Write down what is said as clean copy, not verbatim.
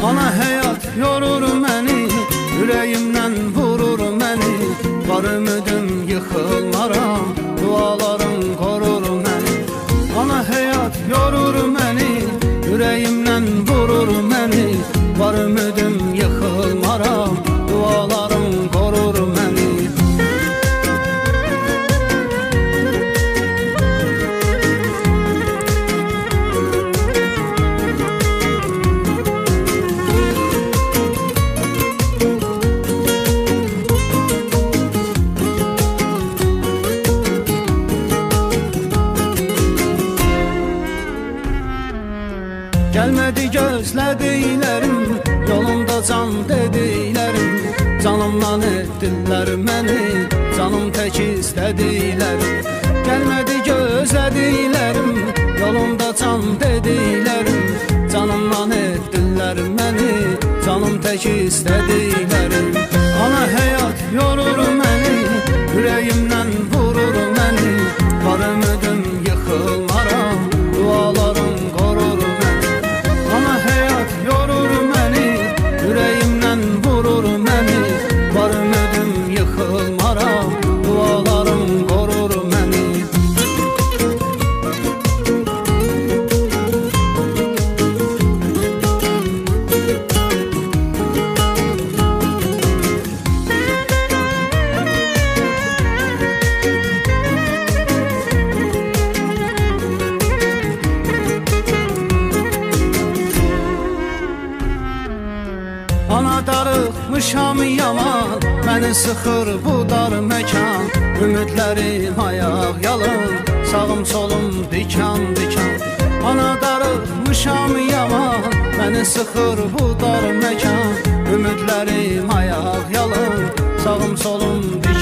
Ana həyat yorur məni, ürəyimdən vurur məni. Var ümidim yıxılmaram, dualarım qorur məni. Ana həyat yorur məni, ürəyimdən vurur məni. Var ümidim yıxılmaram, dualarım qorur məni. Gəlmədi gözlədiklərim, yolumda can dediklərim. Canımdan etdilər məni, canım tək istədiklərim. Gəlmədi gözlədiklərim, yolumda can dediklərim. Canımdan etdilər məni, canım tək istədiklərim. Ana həyat yorur məni, ürəyimdən vurur məni. Var ümidim yıxılmaram, dualarım qorur məni. Ana həyat yorur məni, ürəyimdən vurur məni. Var ümidim yıxılmaram, dualarım qorur məni. Ana darıxmışam yaman, məni sıxır bu dar məkan. Ümidlərim ayaq yalın, sağım solum dikan dikan. Ana darıxmışam yaman, məni sıxır bu dar məkan. Ümidlərim ayaq yalın, sağım solum dikan.